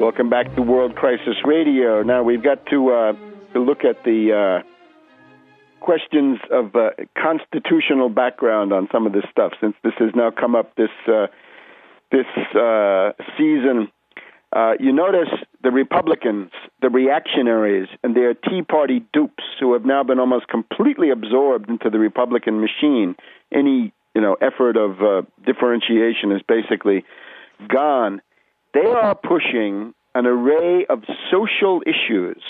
Welcome back to World Crisis Radio. Now we've got to look at the questions of constitutional background on some of this stuff, since this has now come up this season. You notice the Republicans, the reactionaries, and their Tea Party dupes who have now been almost completely absorbed into the Republican machine. Any effort of differentiation is basically gone. They are pushing an array of social issues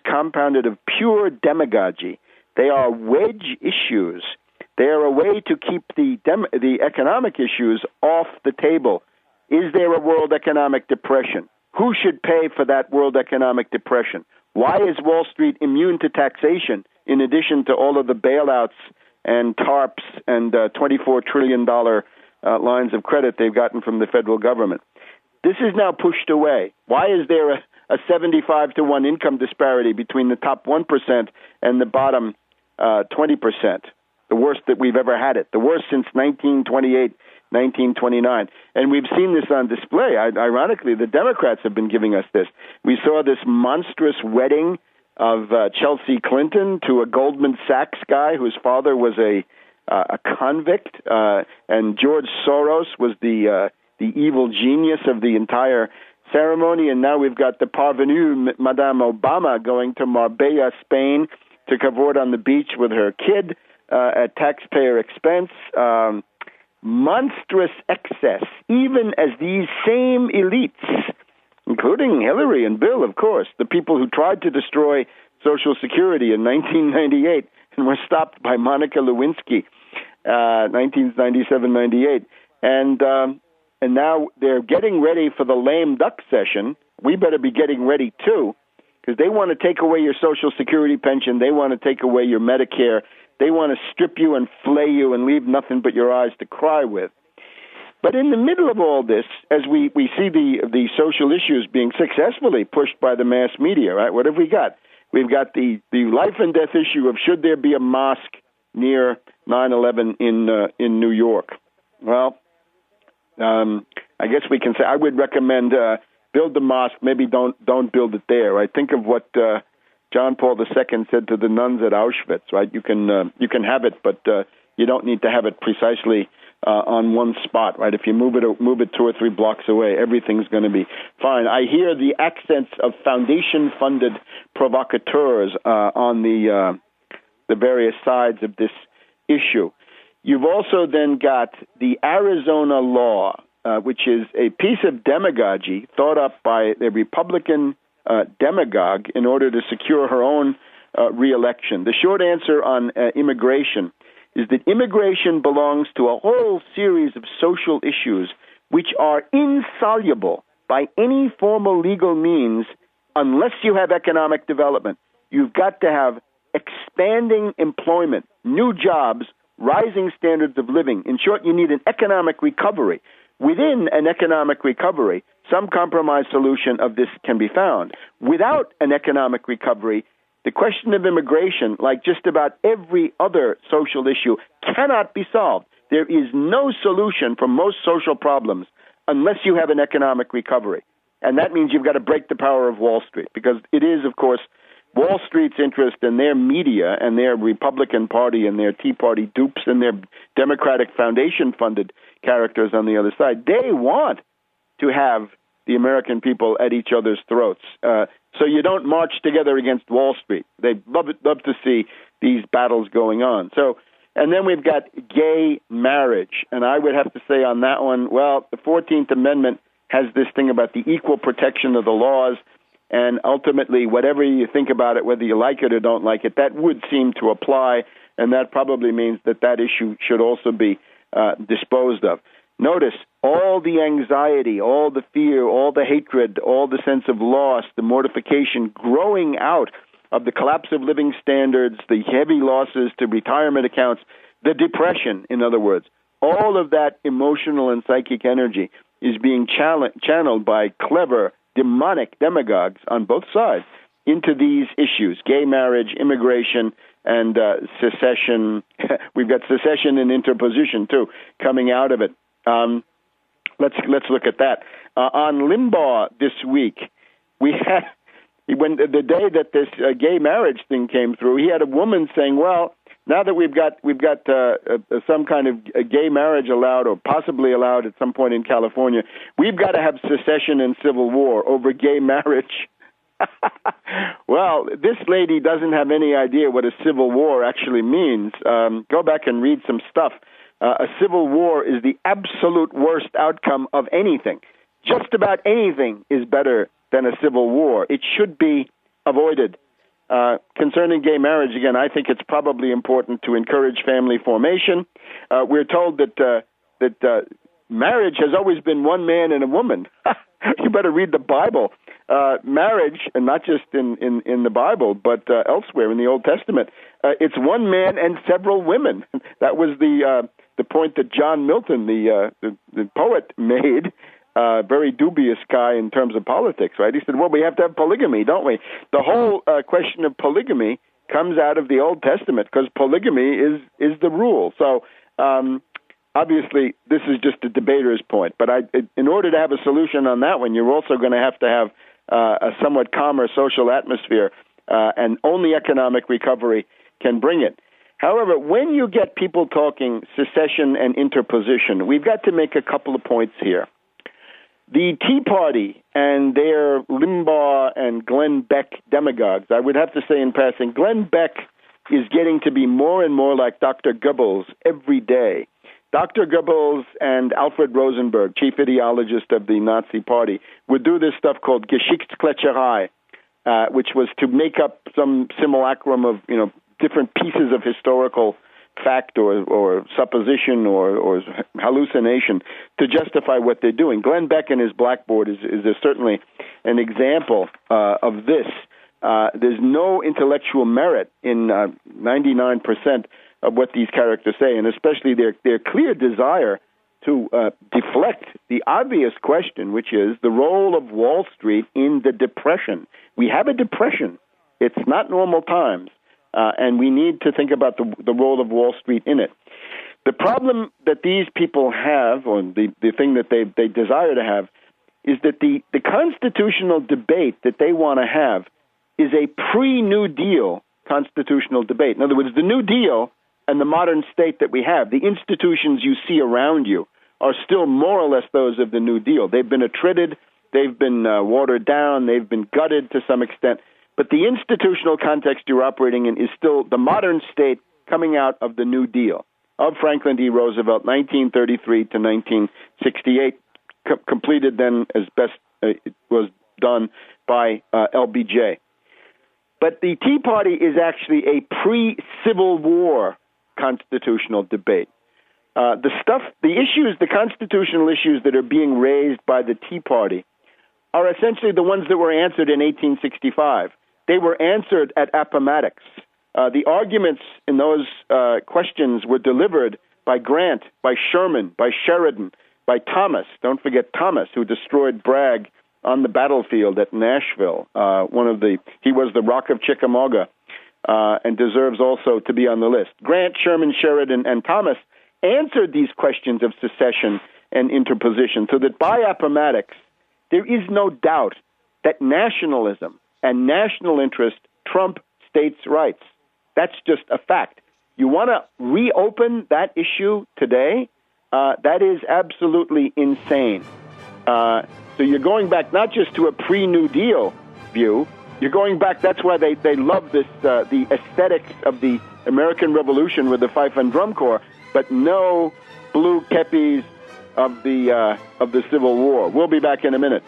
compounded of pure demagogy. They are wedge issues. They are a way to keep the economic issues off the table. Is there a world economic depression? Who should pay for that world economic depression? Why is Wall Street immune to taxation in addition to all of the bailouts and TARPs and $24 trillion lines of credit they've gotten from the federal government? This is now pushed away. Why is there a 75-to-1 income disparity between the top 1% and the bottom 20%? The worst that we've ever had it. The worst since 1928, 1929. And we've seen this on display. Ironically, the Democrats have been giving us this. We saw this monstrous wedding of Chelsea Clinton to a Goldman Sachs guy whose father was a convict, and George Soros was the evil genius of the entire ceremony. And now we've got the parvenue, Madame Obama, going to Marbella, Spain, to cavort on the beach with her kid at taxpayer expense. Monstrous excess, even as these same elites, including Hillary and Bill, of course, the people who tried to destroy Social Security in 1998 and were stopped by Monica Lewinsky, 1997-98. And now they're getting ready for the lame duck session. We better be getting ready, too, because they want to take away your Social Security pension. They want to take away your Medicare. They want to strip you and flay you and leave nothing but your eyes to cry with. But in the middle of all this, as we see the social issues being successfully pushed by the mass media, right? What have we got? We've got the life and death issue of should there be a mosque near 9/11 in New York? Well, I guess we can say I would recommend build the mosque. Maybe don't build it there. Right? Think of what John Paul II said to the nuns at Auschwitz. Right? You can have it, but you don't need to have it precisely on one spot. Right? If you move it 2 or 3 blocks away, everything's going to be fine. I hear the accents of foundation-funded provocateurs on the various sides of this issue. You've also then got the Arizona law, which is a piece of demagogy thought up by a Republican demagogue in order to secure her own reelection. The short answer on immigration is that immigration belongs to a whole series of social issues which are insoluble by any formal legal means unless you have economic development. You've got to have expanding employment, new jobs, rising standards of living. In short, you need an economic recovery. Within an economic recovery, some compromise solution of this can be found. Without an economic recovery, the question of immigration, like just about every other social issue, cannot be solved. There is no solution for most social problems unless you have an economic recovery. And that means you've got to break the power of Wall Street, because it is, of course, Wall Street's interest and their media and their Republican Party and their Tea Party dupes and their Democratic Foundation-funded characters on the other side. They want to have the American people at each other's throats. So you don't march together against Wall Street. They love to see these battles going on. So, and then we've got gay marriage. And I would have to say on that one, well, the 14th Amendment has this thing about the equal protection of the laws. And ultimately, whatever you think about it, whether you like it or don't like it, that would seem to apply. And that probably means that issue should also be disposed of. Notice all the anxiety, all the fear, all the hatred, all the sense of loss, the mortification growing out of the collapse of living standards, the heavy losses to retirement accounts, the depression, in other words. All of that emotional and psychic energy is being channeled by clever, demonic demagogues on both sides into these issues: gay marriage, immigration, and secession. We've got secession and interposition, too, coming out of it. let's look at that. On Limbaugh this week, we had when the day that this gay marriage thing came through, he had a woman saying, "Well, now that we've got some kind of a gay marriage allowed or possibly allowed at some point in California, we've got to have secession and civil war over gay marriage." Well, this lady doesn't have any idea what a civil war actually means. Go back and read some stuff. A civil war is the absolute worst outcome of anything. Just about anything is better than a civil war. It should be avoided. Concerning gay marriage, again, I think it's probably important to encourage family formation. We're told that marriage has always been one man and a woman. You better read the Bible. Marriage, and not just in the Bible, but elsewhere in the Old Testament, it's one man and several women. That was the point that John Milton, the poet, made. Very dubious guy in terms of politics, right? He said, well, we have to have polygamy, don't we? The whole question of polygamy comes out of the Old Testament because polygamy is the rule. So obviously, this is just a debater's point. But in order to have a solution on that one, you're also going to have a somewhat calmer social atmosphere, and only economic recovery can bring it. However, when you get people talking secession and interposition, we've got to make a couple of points here. The Tea Party and their Limbaugh and Glenn Beck demagogues, I would have to say in passing, Glenn Beck is getting to be more and more like Dr. Goebbels every day. Dr. Goebbels and Alfred Rosenberg, chief ideologist of the Nazi Party, would do this stuff called Geschichtskletscherei, which was to make up some simulacrum of, different pieces of historical fact or supposition or hallucination to justify what they're doing. Glenn Beck and his blackboard is certainly an example of this. There's no intellectual merit in 99% of what these characters say, and especially their clear desire to deflect the obvious question, which is the role of Wall Street in the Depression. We have a depression. It's not normal times. And we need to think about the role of Wall Street in it. The problem that these people have, or the thing that they desire to have, is that the constitutional debate that they want to have is a pre-New Deal constitutional debate. In other words, the New Deal and the modern state that we have, the institutions you see around you, are still more or less those of the New Deal. They've been attrited, they've been watered down, they've been gutted to some extent. But the institutional context you're operating in is still the modern state coming out of the New Deal of Franklin D. Roosevelt, 1933 to 1968, completed then as best it was done by LBJ. But the Tea Party is actually a pre-Civil War constitutional debate. The constitutional issues that are being raised by the Tea Party are essentially the ones that were answered in 1865. They were answered at Appomattox. The arguments in those questions were delivered by Grant, by Sherman, by Sheridan, by Thomas. Don't forget Thomas, who destroyed Bragg on the battlefield at Nashville. He was the Rock of Chickamauga, and deserves also to be on the list. Grant, Sherman, Sheridan, and Thomas answered these questions of secession and interposition, so that by Appomattox, there is no doubt that nationalism and national interest trump states' rights. That's just a fact. You want to reopen that issue today? That is absolutely insane. So you're going back not just to a pre-New Deal view. You're going back. That's why they love this, the aesthetics of the American Revolution with the fife and drum corps, but no blue kepis of the Civil War. We'll be back in a minute.